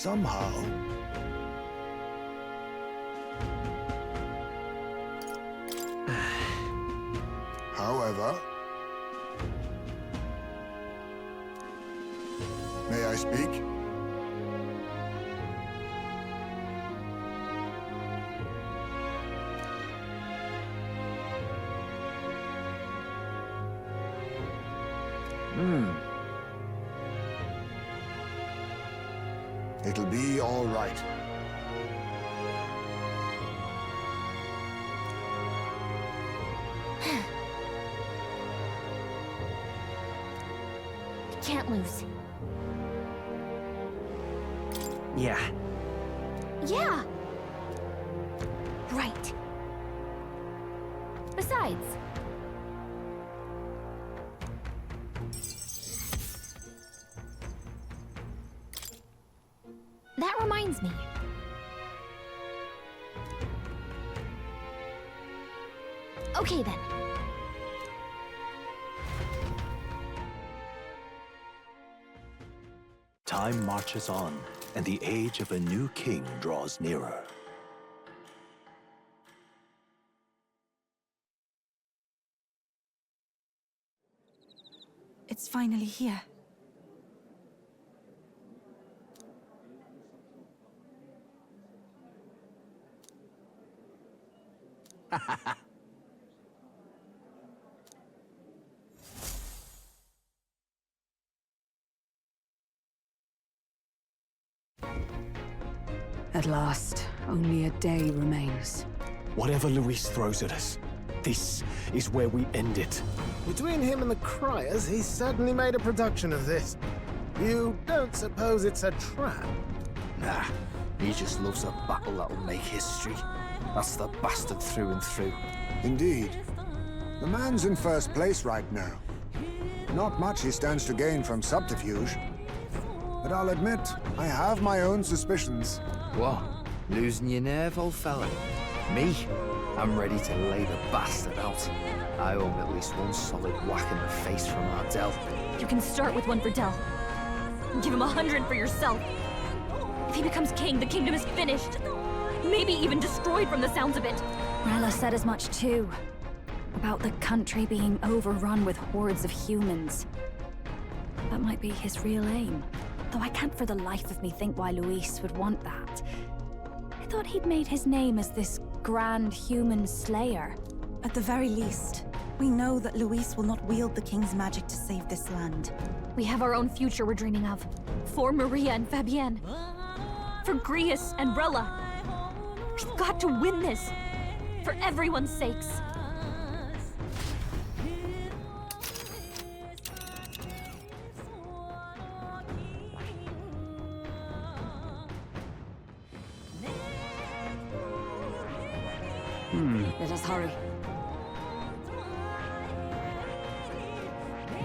Somehow... However... May I speak? It'll be all right. Can't lose. Yeah. Yeah! Right. Besides... That reminds me. Okay then. Time marches on, and the age of a new king draws nearer. It's finally here. At last, only a day remains. Whatever Luis throws at us, this is where we end it. Between him and the Criers, he's certainly made a production of this. You don't suppose it's a trap? Nah, he just loves a battle that'll make history. That's the bastard through and through. Indeed. The man's in first place right now. Not much he stands to gain from subterfuge. But I'll admit, I have my own suspicions. What? Losing your nerve, old fella? Me? I'm ready to lay the bastard out. I owe him at least one solid whack in the face from Ardell. You can start with one for Del. Give him 100 for yourself. If he becomes king, the kingdom is finished. Maybe even destroyed from the sounds of it. Rella said as much too. About the country being overrun with hordes of humans. That might be his real aim. Though I can't for the life of me think why Luis would want that. I thought he'd made his name as this grand human slayer. At the very least, we know that Luis will not wield the king's magic to save this land. We have our own future we're dreaming of. For Maria and Fabienne. For Grius and Rella. We've got to win this. For everyone's sakes. Let us hurry.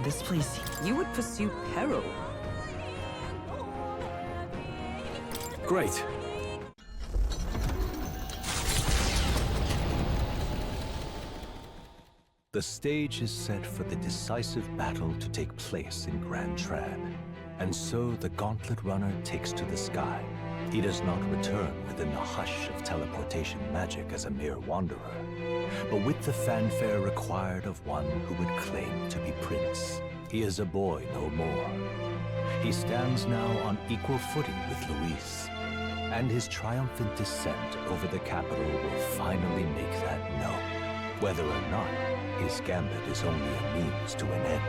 This place, you would pursue peril. Great. The stage is set for the decisive battle to take place in Grand Triad. And so the Gauntlet Runner takes to the sky. He does not return within the hush of teleportation magic as a mere wanderer, but with the fanfare required of one who would claim to be prince. He is a boy no more. He stands now on equal footing with Luis, and his triumphant descent over the capital will finally make that known, whether or not his gambit is only a means to an end.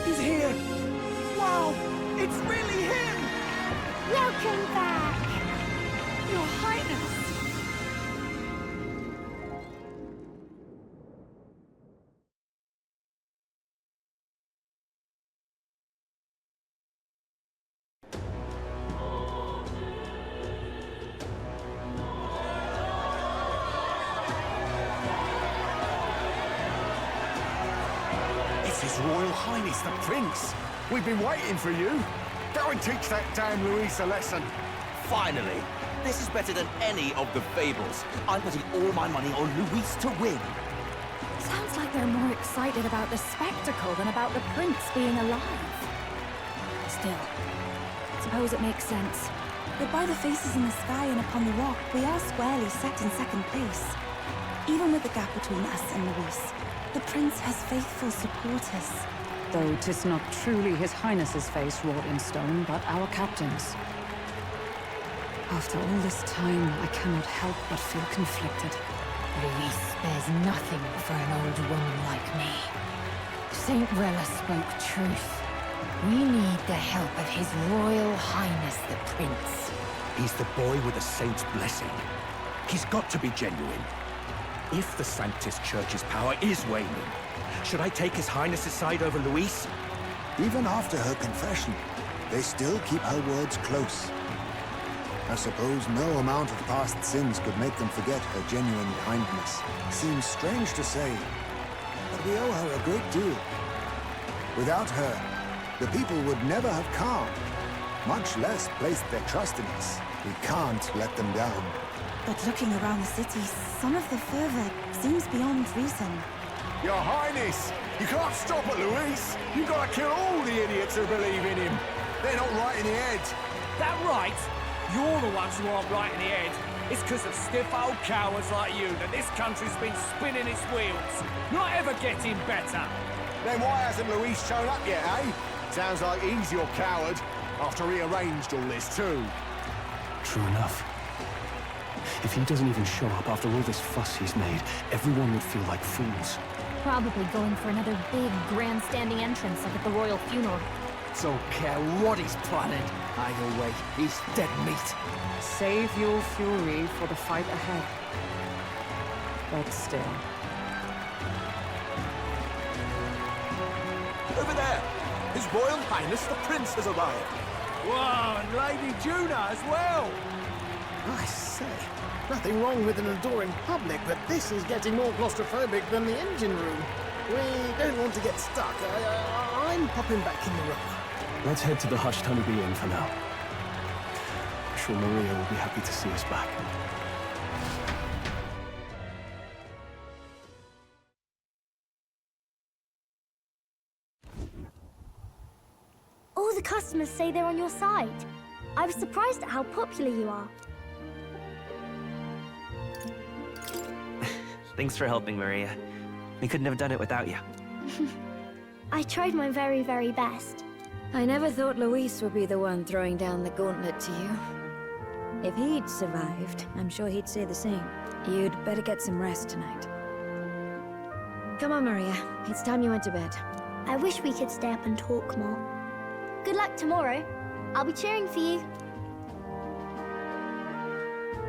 He's here! Wow! It's really him! Welcome back! Your Highness! It's His Royal Highness the Prince. We've been waiting for you. Go and teach that damn Luis a lesson. Finally! This is better than any of the fables. I'm putting all my money on Luis to win. Sounds like the they're more excited about the spectacle than about the prince being alive. Still, suppose it makes sense. But by the faces in the sky and upon the rock, we are squarely set in second place. Even with the gap between us and Luis, the prince has faithful supporters. Though 'tis not truly His Highness's face wrought in stone, but our captain's. After all this time, I cannot help but feel conflicted. Luis spares nothing for an old woman like me. Saint Rella spoke truth. We need the help of His Royal Highness the Prince. He's the boy with a saint's blessing. He's got to be genuine. If the Sanctus Church's power is waning, should I take His Highness's side over Luis? Even after her confession, they still keep her words close. I suppose no amount of past sins could make them forget her genuine kindness. Seems strange to say, but we owe her a great deal. Without her, the people would never have calmed, much less placed their trust in us. We can't let them down. But looking around the city, some of the fervor seems beyond reason. Your Highness, you can't stop at Luis. You've got to kill all the idiots who believe in him. They're not right in the head. That right? You're the ones who aren't right in the head. It's because of stiff old cowards like you that this country's been spinning its wheels. Not ever getting better. Then why hasn't Luis shown up yet, eh? Sounds like he's your coward, after he arranged all this too. True enough. If he doesn't even show up after all this fuss he's made, everyone would feel like fools. Probably going for another big, grandstanding entrance like at the royal funeral. Don't care what he's planning. Either way, he's dead meat. Save your fury for the fight ahead. But still. Over there! His Royal Highness the Prince has arrived. Whoa, and Lady Juna as well! I say, nothing wrong with an adoring public, but this is getting more claustrophobic than the engine room. We don't want to get stuck. I'm popping back in the room. Let's head to the hushed honeybee inn for now. I'm sure Maria will be happy to see us back. All the customers say they're on your side. I was surprised at how popular you are. Thanks for helping, Maria. We couldn't have done it without you. I tried my very, very best. I never thought Luis would be the one throwing down the gauntlet to you. If he'd survived, I'm sure he'd say the same. You'd better get some rest tonight. Come on, Maria. It's time you went to bed. I wish we could stay up and talk more. Good luck tomorrow. I'll be cheering for you.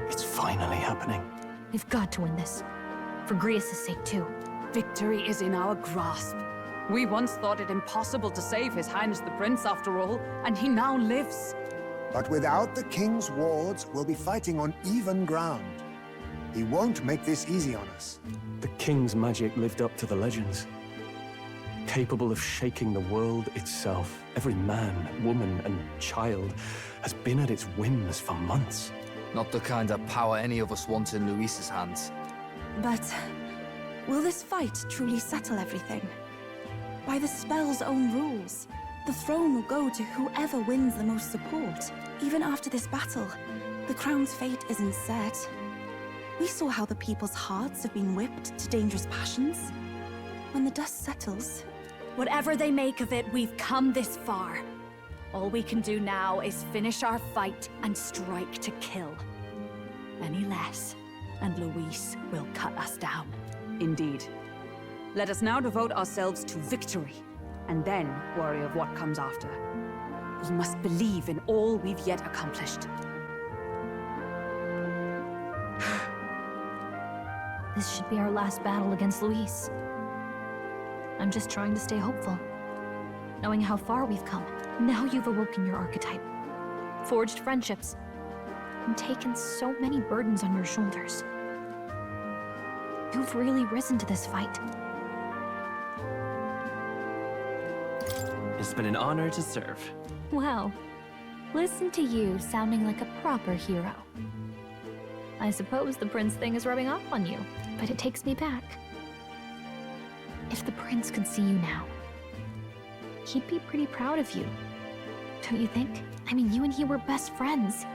It's finally happening. We've got to win this. For Grius' sake, too. Victory is in our grasp. We once thought it impossible to save His Highness the Prince after all, and he now lives. But without the king's wards, we'll be fighting on even ground. He won't make this easy on us. The king's magic lived up to the legends. Capable of shaking the world itself. Every man, woman, and child has been at its whims for months. Not the kind of power any of us want in Luis's hands. But will this fight truly settle everything? By the spell's own rules, the throne will go to whoever wins the most support. Even after this battle, the crown's fate isn't set. We saw how the people's hearts have been whipped to dangerous passions. When the dust settles... Whatever they make of it, we've come this far. All we can do now is finish our fight and strike to kill. Any less, and Luis will cut us down. Indeed. Let us now devote ourselves to victory, and then worry of what comes after. We must believe in all we've yet accomplished. This should be our last battle against Luis. I'm just trying to stay hopeful. Knowing how far we've come. Now you've awoken your archetype. Forged friendships. And taken so many burdens on your shoulders. You've really risen to this fight. It's been an honor to serve. Wow. Listen to you sounding like a proper hero. I suppose the prince thing is rubbing off on you, but it takes me back. If the prince could see you now, he'd be pretty proud of you. Don't you think? I mean, you and he were best friends.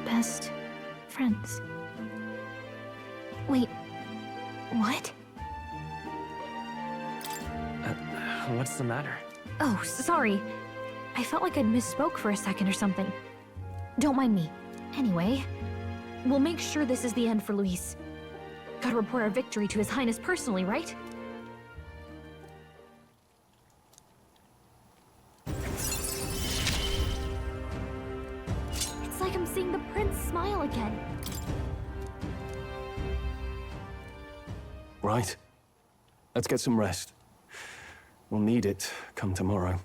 Best friends. Wait, what? What's the matter? Oh, sorry. I felt like I'd misspoke for a second or something. Don't mind me. Anyway, we'll make sure this is the end for Luis. Gotta report our victory to His Highness personally, right? It's like I'm seeing the prince smile again. Right. Let's get some rest. We'll need it come tomorrow.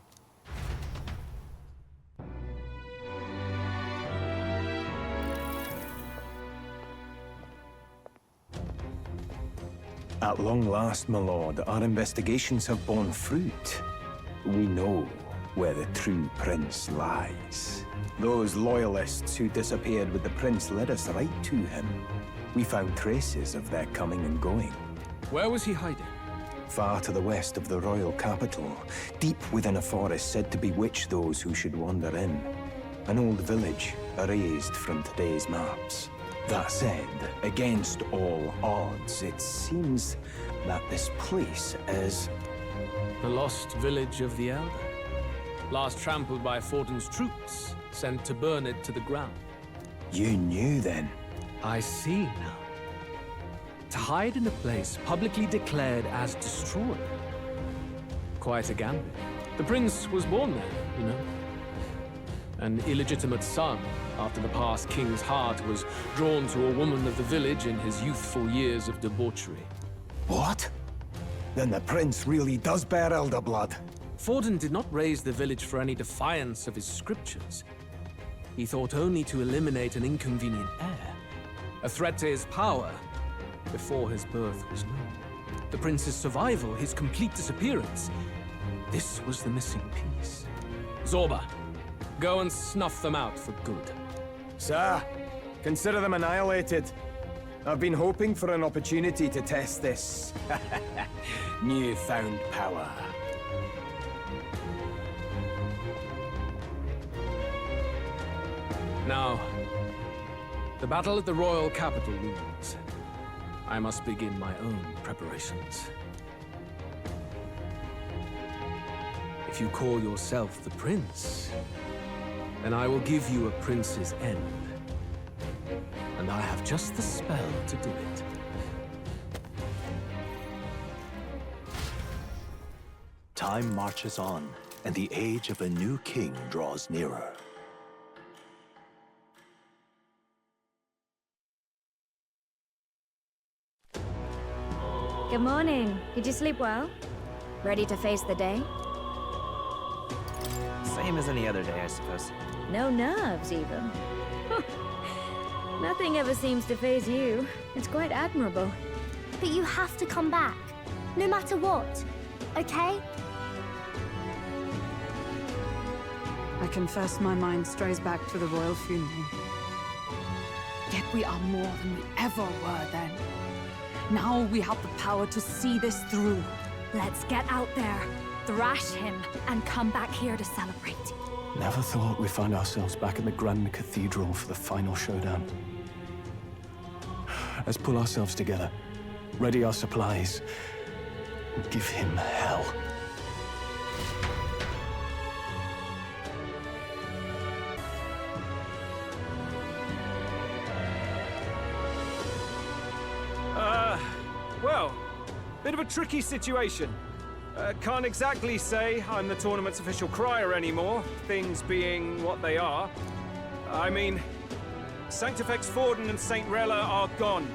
At long last, my lord, our investigations have borne fruit. We know where the true prince lies. Those loyalists who disappeared with the prince led us right to him. We found traces of their coming and going. Where was he hiding? Far to the west of the royal capital, deep within a forest said to bewitch those who should wander in. An old village, erased from today's maps. That said, against all odds, it seems that this place is... The lost village of the Elder. Last trampled by Fortin's troops, sent to burn it to the ground. You knew then? I see now. To hide in a place publicly declared as destroyed. Quite a gambit. The prince was born there, you know. An illegitimate son, after the past king's heart was drawn to a woman of the village in his youthful years of debauchery. What? Then the prince really does bear elder blood. Fortin did not raise the village for any defiance of his scriptures. He thought only to eliminate an inconvenient heir, a threat to his power, before his birth was known. The prince's survival, his complete disappearance, this was the missing piece. Zorba, go and snuff them out for good. Sir, consider them annihilated. I've been hoping for an opportunity to test this newfound power. Now, the battle at the royal capital looms. I must begin my own preparations. If you call yourself the prince, then I will give you a prince's end. And I have just the spell to do it. Time marches on, and the age of a new king draws nearer. Good morning. Did you sleep well? Ready to face the day? Same as any other day, I suppose. No nerves, even. Nothing ever seems to faze you. It's quite admirable. But you have to come back, no matter what, okay? I confess my mind strays back to the royal funeral. Yet we are more than we ever were then. Now we have the power to see this through. Let's get out there, thrash him, and come back here to celebrate. Never thought we'd find ourselves back in the Grand Cathedral for the final showdown. Let's pull ourselves together, ready our supplies, and give him hell. Well, bit of a tricky situation. Can't exactly say I'm the tournament's official crier anymore, things being what they are. I mean, Sanctifex Forden and St. Rella are gone.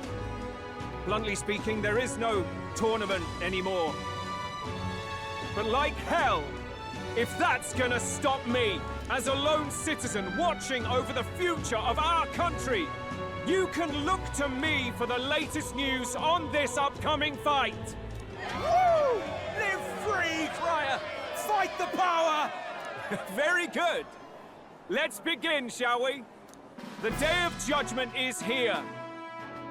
Bluntly speaking, there is no tournament anymore. But like hell, if that's gonna stop me, as a lone citizen watching over the future of our country, you can look to me for the latest news on this upcoming fight. Woo! Live free, crier! Fight the power! Very good. Let's begin, shall we? The Day of Judgment is here.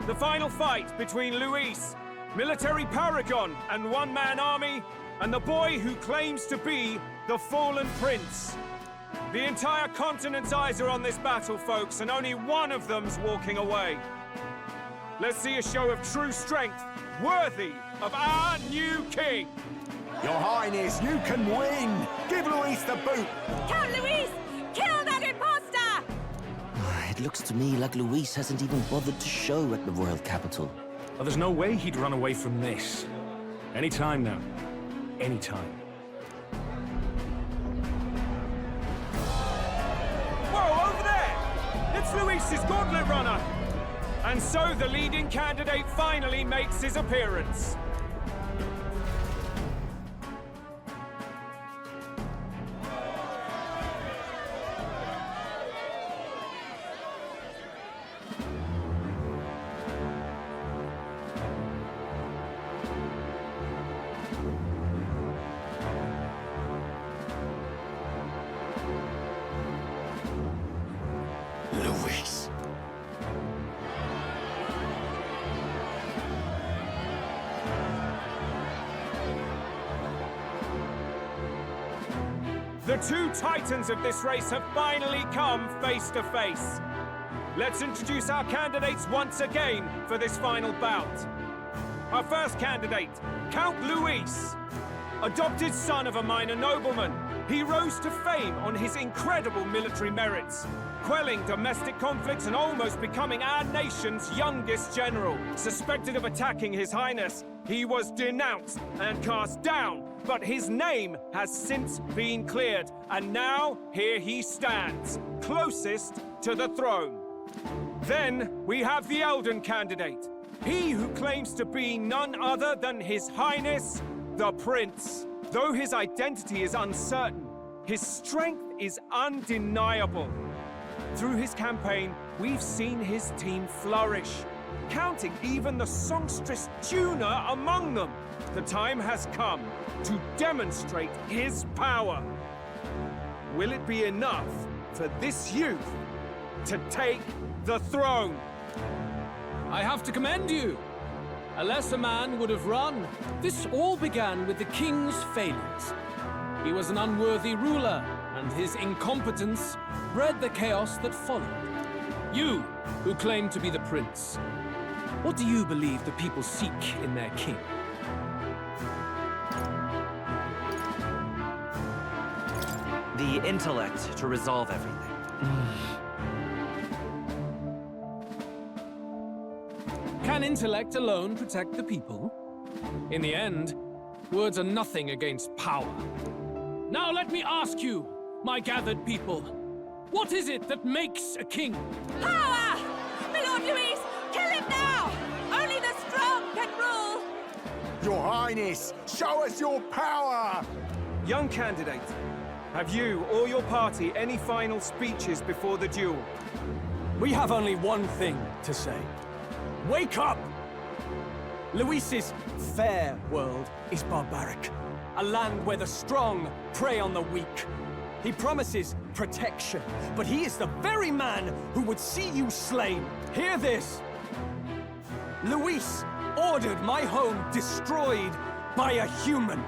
The final fight between Luis military paragon and one-man army, and the boy who claims to be the fallen prince. The entire continent's eyes are on this battle, folks, and only one of them's walking away. Let's see a show of true strength, worthy of our new king. Your Highness, you can win! Give Luis the boot! Count Luis! Kill that imposter! It looks to me like Luis hasn't even bothered to show at the royal capital. Well, there's no way he'd run away from this. Any time now. Any time. Whoa, over there! It's Luis's gauntlet runner! And so the leading candidate finally makes his appearance. Luis. The two titans of this race have finally come face to face. Let's introduce our candidates once again for this final bout. Our first candidate, Count Luis. Adopted son of a minor nobleman, he rose to fame on his incredible military merits, quelling domestic conflicts and almost becoming our nation's youngest general. Suspected of attacking His Highness, he was denounced and cast down, but his name has since been cleared, and now here he stands, closest to the throne. Then we have the Elden candidate, he who claims to be none other than His Highness, the Prince. Though his identity is uncertain, his strength is undeniable. Through his campaign, we've seen his team flourish, counting even the songstress Juna among them. The time has come to demonstrate his power. Will it be enough for this youth to take the throne? I have to commend you. A lesser man would have run. This all began with the king's failures. He was an unworthy ruler, and his incompetence bred the chaos that followed. You, who claim to be the prince, what do you believe the people seek in their king? The intellect to resolve everything. Can intellect alone protect the people? In the end, words are nothing against power. Now let me ask you, my gathered people, what is it that makes a king? Power! My Lord Luis, kill him now! Only the strong can rule! Your Highness, show us your power! Young candidate, have you or your party any final speeches before the duel? We have only one thing to say. Wake up! Luis's fair world is barbaric. A land where the strong prey on the weak. He promises protection, but he is the very man who would see you slain. Hear this! Luis ordered my home destroyed by a human.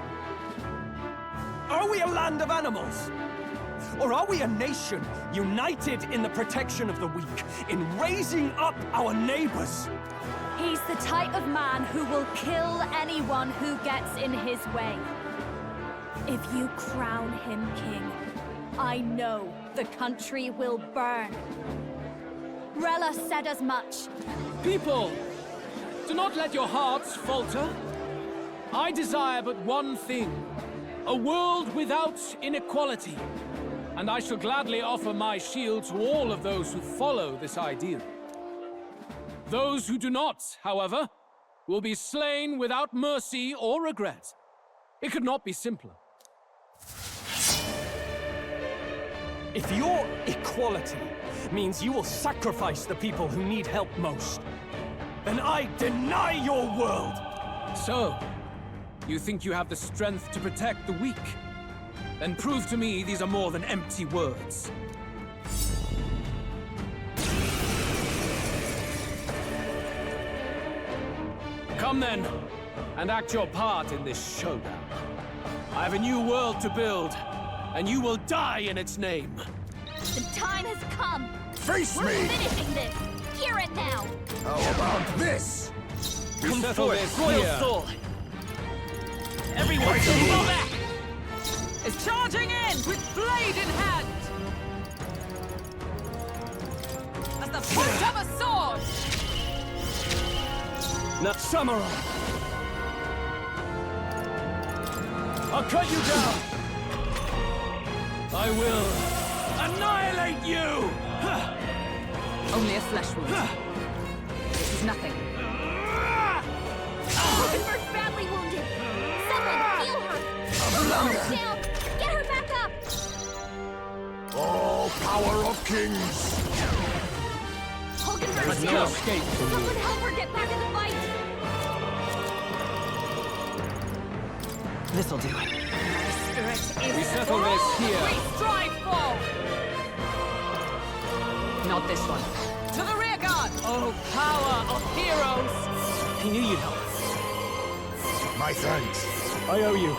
Are we a land of animals? Or are we a nation united in the protection of the weak, in raising up our neighbors? He's the type of man who will kill anyone who gets in his way. If you crown him king, I know the country will burn. Rella said as much. People, do not let your hearts falter. I desire but one thing, a world without inequality. And I shall gladly offer my shield to all of those who follow this ideal. Those who do not, however, will be slain without mercy or regret. It could not be simpler. If your equality means you will sacrifice the people who need help most, then I deny your world! So, you think you have the strength to protect the weak? Then prove to me these are more than empty words. Come then. and act your part in this showdown. I have a new world to build, and you will die in its name. The time has come. Face We're me! finishing this, here and now. How about this? We Come settle forth, this Royal here. Soul! Everyone, Fight fall the back! Is charging in with blade in hand! As the point of a sword! Not samurai! I'll cut you down! I will annihilate you! Only a flesh wound. This is nothing. Rosenberg's badly wounded. Someone heal her. Hold her down. Get her back up. Oh, power of kings! Hulkenberg's no down. escape from you. Someone help her get back in the fight. This'll do. My spirit is We settle for this all here. that we strive for! Not this one. To the rear guard! Oh, power of heroes! I knew you'd help. My thanks. I owe you.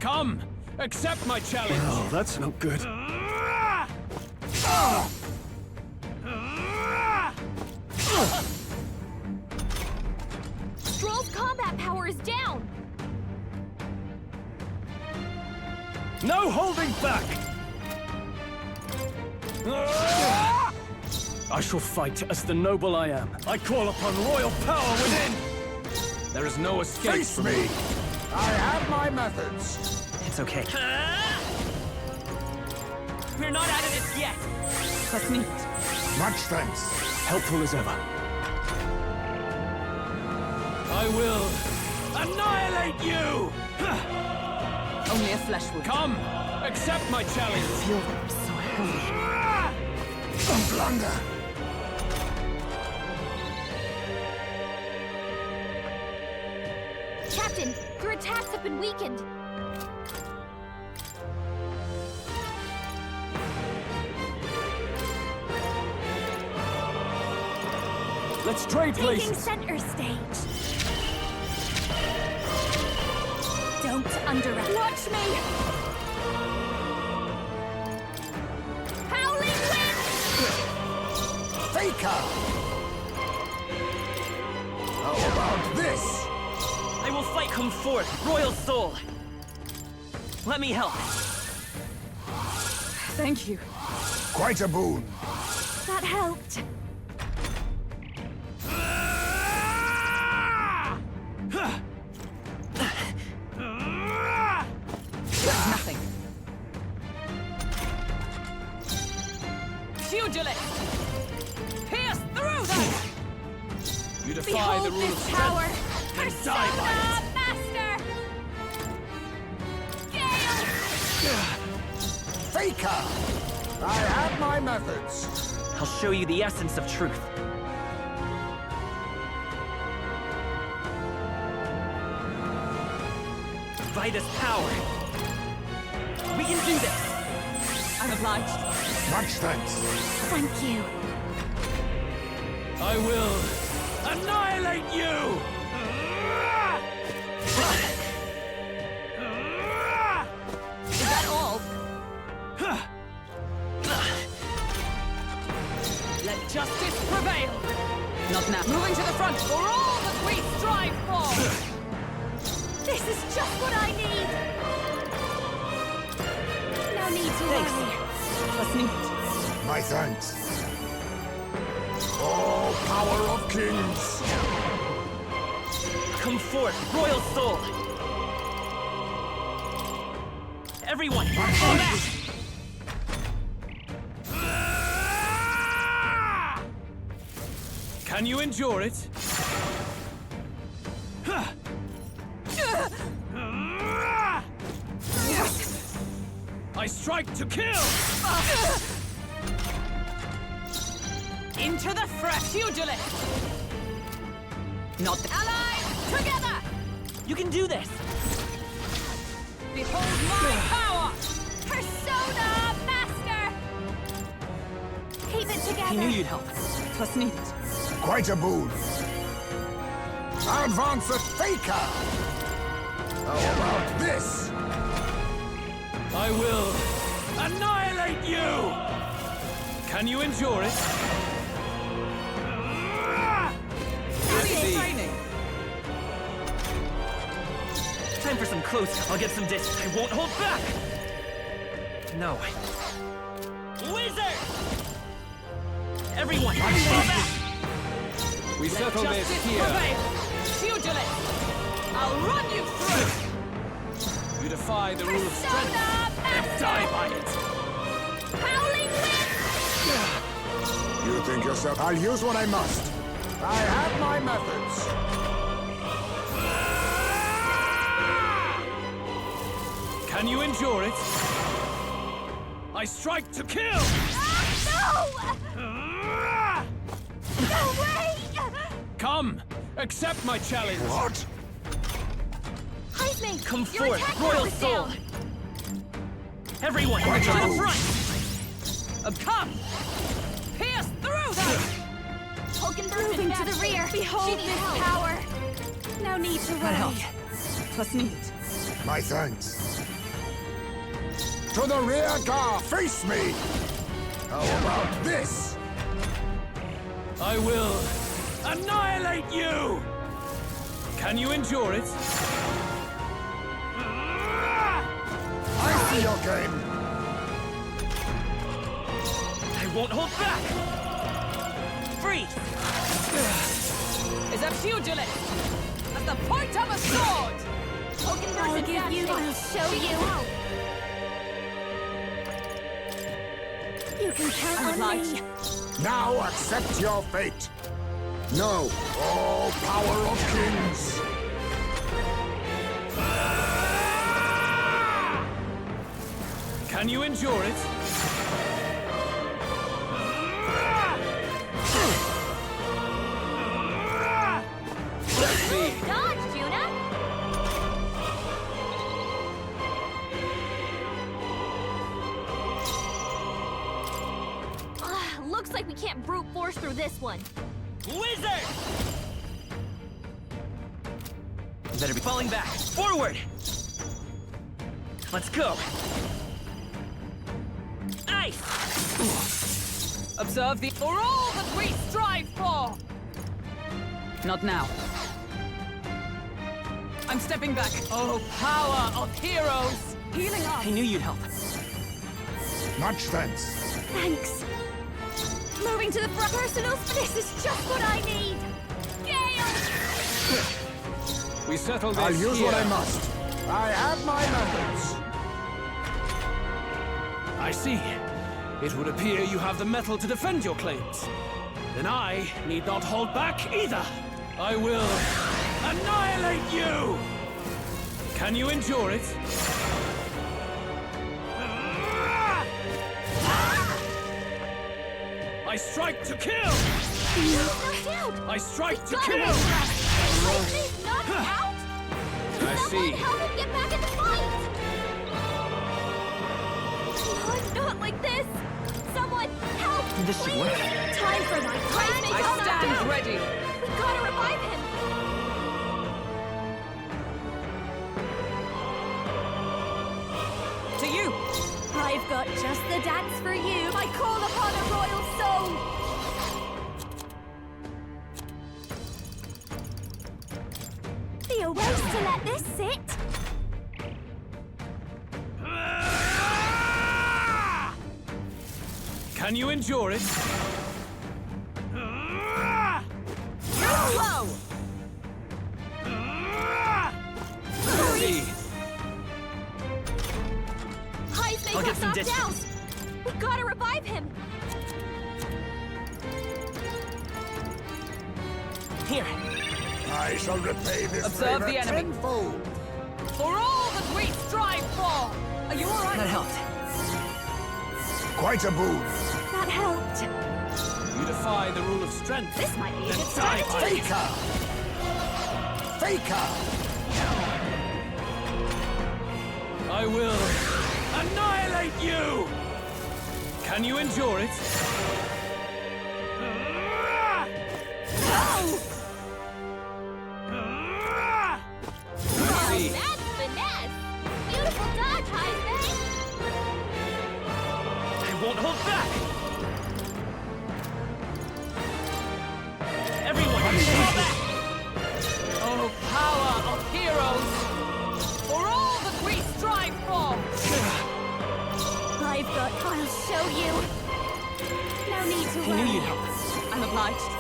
Come, accept my challenge. Oh, that's no good. Stroll's combat power is down. No holding back! I shall fight as the noble I am. I call upon royal power within! There is no escape Face from me! me. I have my methods. It's okay. We're not out of this yet! Let's meet. Much thanks. Helpful as ever. I will annihilate you! Only a flesh wound. Come, accept my challenge. Feel them so heavy. Blunder. Captain, your attacks have been weakened. Let's trade Taking places. center stage. Don't underestimate. Watch me! Howling wind! Faker! How about this? I will fight. Come forth, Royal Soul! Let me help. Thank you. Quite a boon. That helped. There's nothing. Pugilist! Pierce through them! You defy Behold the rule this of power! strength, then die by Persona Master! Gale! Faker! I have my methods. I'll show you the essence of truth. By this power, we can do this! I'm obliged. Much thanks. Thank you. I will annihilate you! Is that all? Let justice prevail! Not now. Moving to the front for all that we strive for! This is just what I need. No need to worry. Let's meet. My thanks. Oh, power of kings! Come forth, Royal Soul! Everyone, fall back! Can you endure it? I strike to kill! Into the fresh pugilist! Not Allied together! You can do this! Behold my power! Persona Master! Keep it together. He knew you'd help. Was needed. Quite a boon. Advance at Faker! How about this? I will annihilate you! Can you endure it? Training. Time for some close. I'll get some dish. I won't hold back! No. Wizard! Everyone, fall back! We settle this here. Pugilist! I'll run you through! You defy the rule of strength and die by it. Howling wind! You think yourself... I'll use what I must. I have my methods. Can you endure it? I strike to kill! No way! Come, accept my challenge. What? Heisman, Come your forth, attack Royal is Soul! down. Everyone, to Quite the a move. front! Come! Pierce through them! Moving to the rear. Behold this power. No need to That worry. helped. Was needed. My thanks. To the rear guard! Face me! How about this? I will annihilate you! Can you endure it? I see your game. I won't hold back! Freeze! Is a pugilist! At the point of a sword! I'll give you. I'll show you. You can count on me. Now accept your fate. Know all power of kings. Can you endure it? Dodge, Juna. Looks like we can't brute force through this one. Wizard! Better be falling back. Forward! Let's go. Ice! Observe the... For all that we strive for! Not now. I'm stepping back. Oh, power of heroes! Healing up. I knew you'd help. Much thanks. Thanks. Moving to the front. Personals, this is just what I need. Gale! We settle this I'll use here. what I must. I have my methods. I see. It would appear you have the metal to defend your claims. Then I need not hold back either. I will annihilate you! Can you endure it? I strike to kill! I strike to kill! He's knocked out? I see. Help him get back in the fight! No, not like this! Someone, help! This should please. work. Time for my plan! I stand ready! We gotta revive him! To you! I've got just the dance for you! I call upon a royal soul! Be a waste to let this sit! Can you endure it? Too low! See. Heisman I'll get got some knocked dishes. out! We gotta revive him! Here. I shall repay this Observe favor the enemy. tenfold. For all that we strive for! Are you alright? That helped. Quite a boon. That helped. You defy the rule of strength. This might be a Then good die by strategy. it. Faker! Faker! I will annihilate you! Can you endure it? That's finesse! Beautiful dodge, Heisman! I won't hold back! Everyone, fall back! Oh, power of heroes! For all that we strive for! I'll show you. No need to worry. I'm obliged.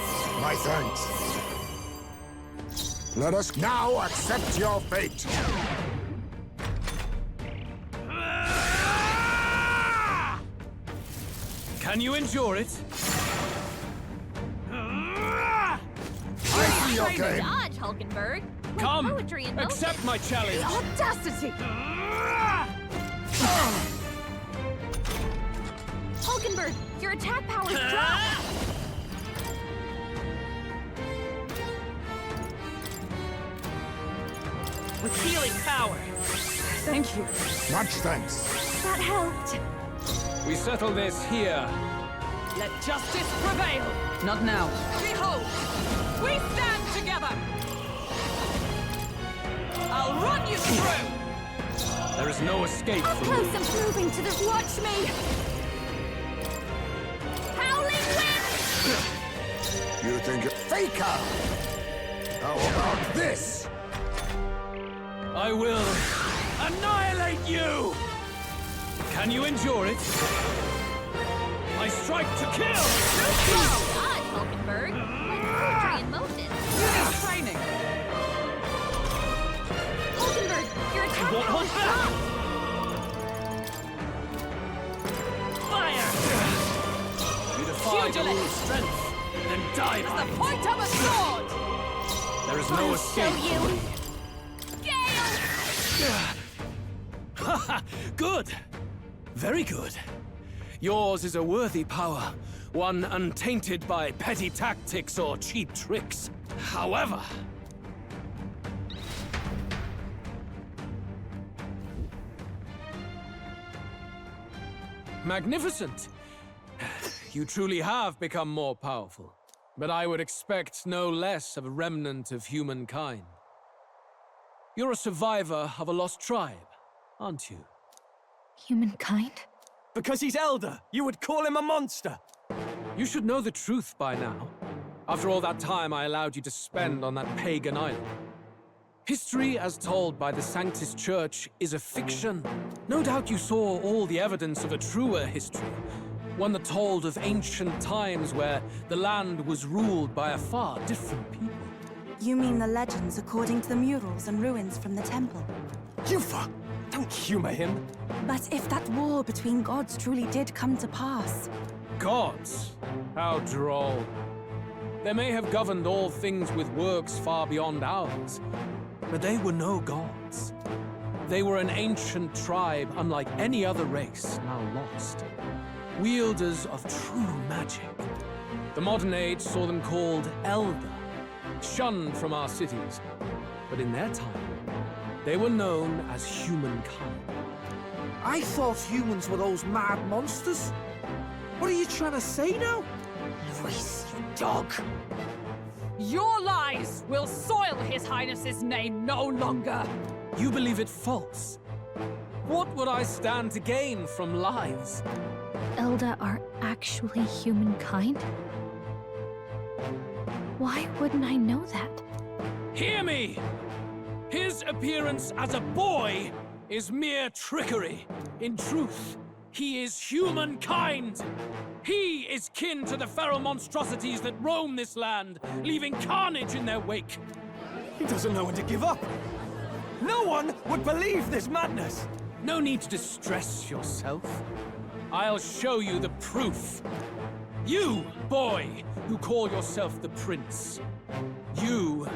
My thanks. Let us now accept your fate. Can you endure it? I see your Trying to game. dodge, Hulkenberg. With Come, poetry in motion. accept my challenge. The audacity! Hulkenberg, your attack power's dropped. With healing power. Thank you. Much thanks. That helped. We settle this here. Let justice prevail. Not now. Behold, we stand together. I'll run you through. There is no escape Up from close me. and proving to this. Watch me. Howling wind. You think you're faker? How about this? I will annihilate you! Can you endure it? I strike to kill! Dodge, Hulkenberg. With poetry in motion. Use training. Hulkenberg, your attack won't hold power's back. dropped. Fire! You defy the Pugilist. rule's strength, then die As by the it. point of a sword. There is no I'll escape show you. from me. Gale! Good! Very good. Yours is a worthy power, one untainted by petty tactics or cheap tricks. However... Magnificent! You truly have become more powerful. But I would expect no less of a remnant of humankind. You're a survivor of a lost tribe, aren't you? Humankind? Because he's elder, you would call him a monster. You should know the truth by now. After all that time I allowed you to spend on that pagan island. History, as told by the Sanctus Church, is a fiction. No doubt you saw all the evidence of a truer history. One that told of ancient times where the land was ruled by a far different people. You mean the legends according to the murals and ruins from the temple? Yufa, don't humor him. But if that war between gods truly did come to pass... Gods? How droll. They may have governed all things with works far beyond ours, but they were no gods. They were an ancient tribe unlike any other race now lost. Wielders of true magic. The modern age saw them called Elder, shunned from our cities. But in their time, they were known as humankind. I thought humans were those mad monsters. What are you trying to say now? Reese, you dog. Your lies will soil His Highness's name no longer. You believe it false? What would I stand to gain from lies? Elda are actually humankind? Why wouldn't I know that? Hear me! His appearance as a boy is mere trickery. In truth, he is humankind. He is kin to the feral monstrosities that roam this land, leaving carnage in their wake. He doesn't know when to give up. No one would believe this madness. No need to distress yourself. I'll show you the proof. You, boy, who call yourself the Prince. You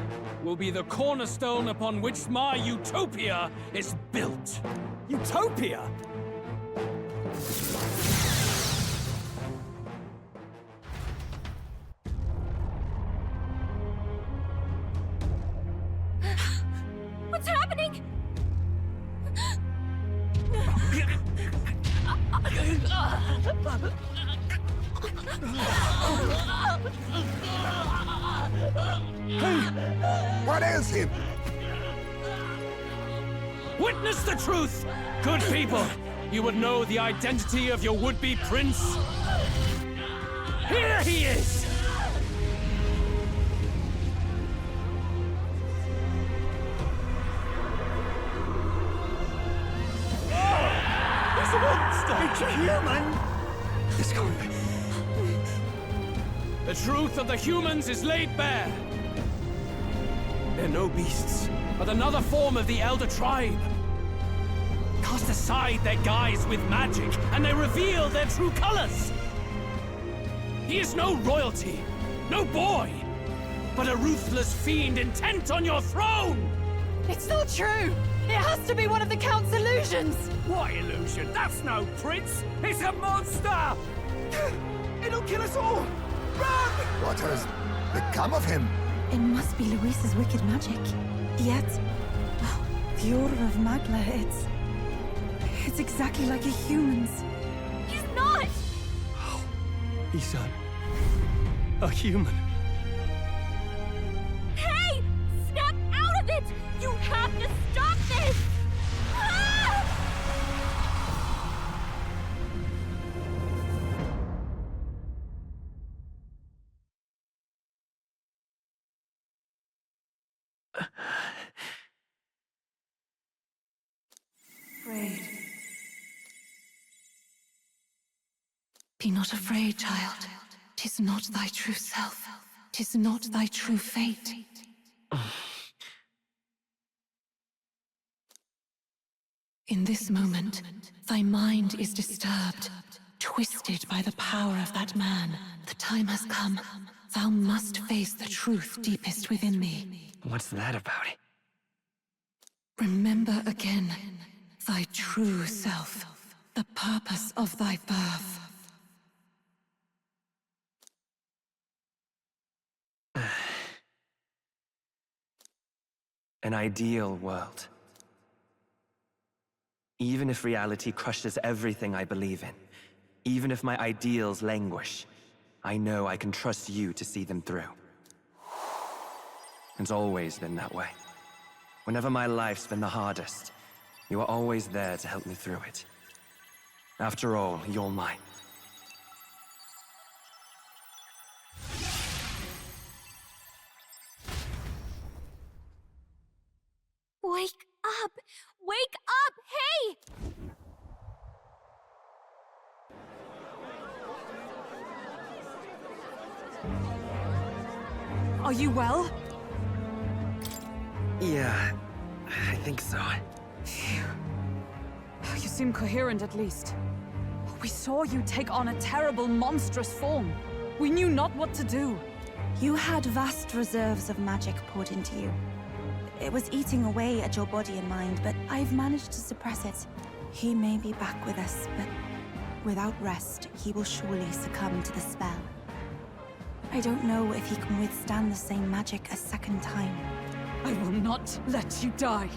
will be the cornerstone upon which my utopia is built. Utopia? What's happening? Hey! What ails him? Witness the truth! Good people, you would know the identity of your would-be prince. Here he is! It's a monster! It's a human! It's gone. The truth of the humans is laid bare. They're no beasts, but another form of the Elder Tribe. Cast aside their guise with magic, and they reveal their true colors. He is no royalty, no boy, but a ruthless fiend intent on your throne! It's not true! It has to be one of the Count's illusions! What illusion? That's no prince! It's a monster! It'll kill us all! Run! What has become of him? It must be Luis's wicked magic. Yet, oh, the aura of Magla, it's exactly like a human's. He's not! He's a human. Hey! Snap out of it! You have to stop this! Ah! Afraid. Be not afraid, child. 'Tis not thy true self. 'Tis not thy true fate. In this moment, thy mind is disturbed, twisted by the power of that man. The time has come. Thou must face the truth deepest within thee. What's that about? Remember again thy true self, the purpose of thy birth. An ideal world. Even if reality crushes everything I believe in, even if my ideals languish, I know I can trust you to see them through. It's always been that way. Whenever my life's been the hardest, you are always there to help me through it. After all, you're mine. Wake up! Wake up! Hey! Are you well? Yeah, I think so. Phew. You seem coherent at least. We saw you take on a terrible, monstrous form. We knew not what to do. You had vast reserves of magic poured into you. It was eating away at your body and mind, but I've managed to suppress it. He may be back with us, but without rest, he will surely succumb to the spell. I don't know if he can withstand the same magic a second time. I will not let you die.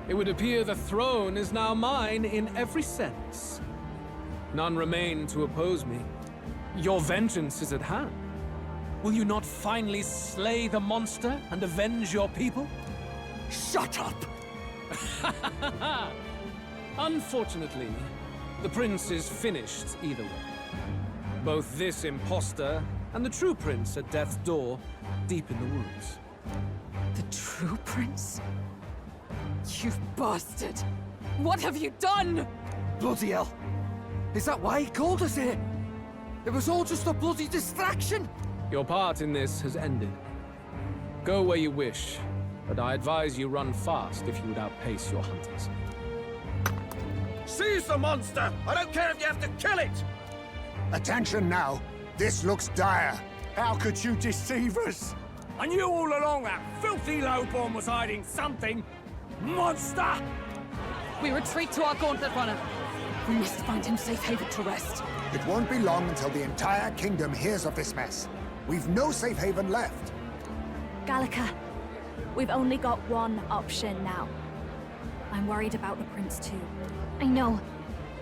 It would appear the throne is now mine in every sense. None remain to oppose me. Your vengeance is at hand. Will you not finally slay the monster and avenge your people? Shut up! Unfortunately, the prince is finished either way. Both this imposter and the true prince at death's door, deep in the woods. The true prince? You bastard! What have you done? Bloody hell! Is that why he called us here? It was all just a bloody distraction! Your part in this has ended. Go where you wish, but I advise you run fast if you would outpace your hunters. Seize the monster! I don't care if you have to kill it! Attention now. This looks dire. How could you deceive us? I knew all along that filthy lowborn was hiding something! Monster! We retreat to our gauntlet runner. We must find him safe haven to rest. It won't be long until the entire kingdom hears of this mess. We've no safe haven left. Gallica, we've only got one option now. I'm worried about the prince too. I know.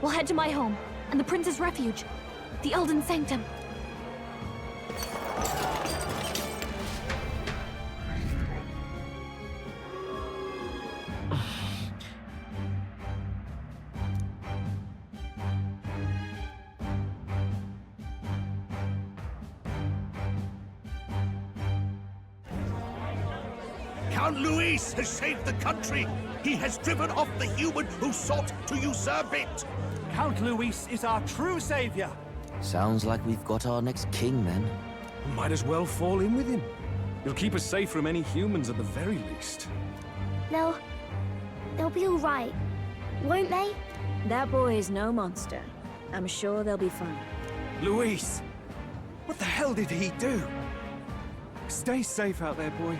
We'll head to my home, and the prince's refuge, the Elden Sanctum. Count Luis has saved the country. He has driven off the human who sought to usurp it. Count Luis is our true savior. Sounds like we've got our next king, then. Might as well fall in with him. He'll keep us safe from any humans at the very least. They'll be all right, won't they? That boy is no monster. I'm sure they'll be fine. Luis! What the hell did he do? Stay safe out there, boy.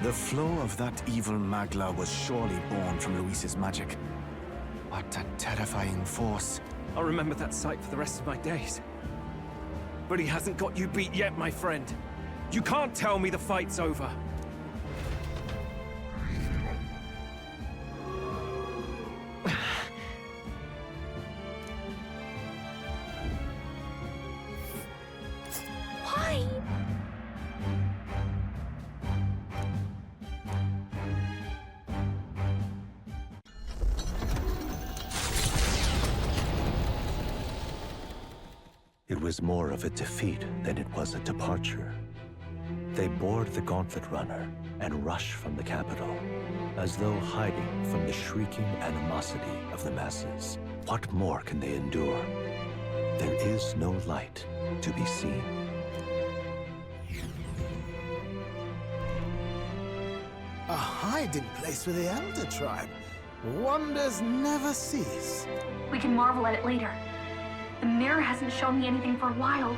The flow of that evil Magla was surely born from Luis's magic. What a terrifying force. I'll remember that sight for the rest of my days. But he hasn't got you beat yet, my friend. You can't tell me the fight's over. Why? It was more of a defeat than it was a departure. They board the Gauntlet Runner and rush from the capital, as though hiding from the shrieking animosity of the masses. What more can they endure? There is no light to be seen. A hiding place for the Elder Tribe. Wonders never cease. We can marvel at it later. The mirror hasn't shown me anything for a while.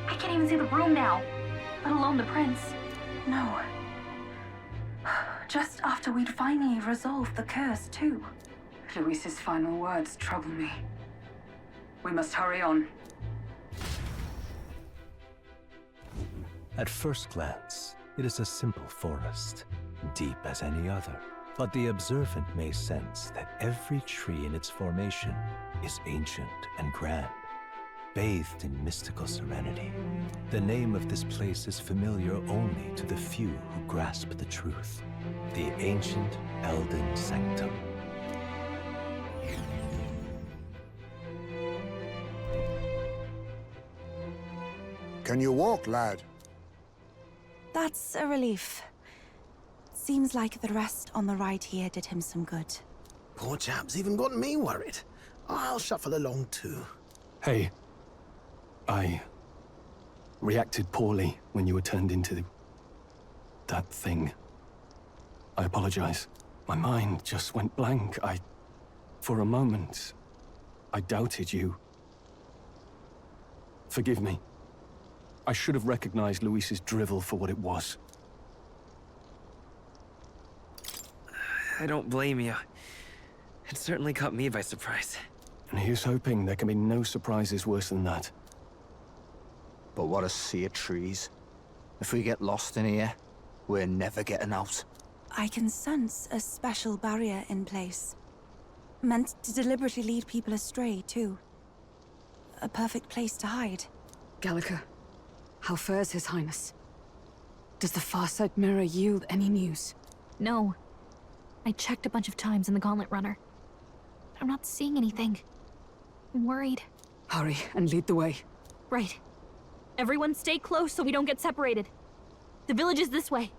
I can't even see the room now, let alone the prince. No. Just after we'd finally resolved the curse, too. Luis's final words trouble me. We must hurry on. At first glance, it is a simple forest, deep as any other. But the observant may sense that every tree in its formation is ancient and grand, bathed in mystical serenity. The name of this place is familiar only to the few who grasp the truth. The ancient Elden Sanctum. Can you walk, lad? That's a relief. Seems like the rest on the ride here did him some good. Poor chap's even got me worried. I'll shuffle along too. Hey, I reacted poorly when you were turned into that thing. I apologize. My mind just went blank. For a moment, I doubted you. Forgive me. I should have recognized Luis's drivel for what it was. I don't blame you. It certainly caught me by surprise. And here's hoping there can be no surprises worse than that. But what a sea of trees. If we get lost in here, we're never getting out. I can sense a special barrier in place. Meant to deliberately lead people astray, too. A perfect place to hide. Gallica, how fares His Highness? Does the Farsight Mirror yield any news? No. I checked a bunch of times in the Gauntlet Runner. I'm not seeing anything. I'm worried. Hurry and lead the way. Right. Everyone stay close so we don't get separated. The village is this way.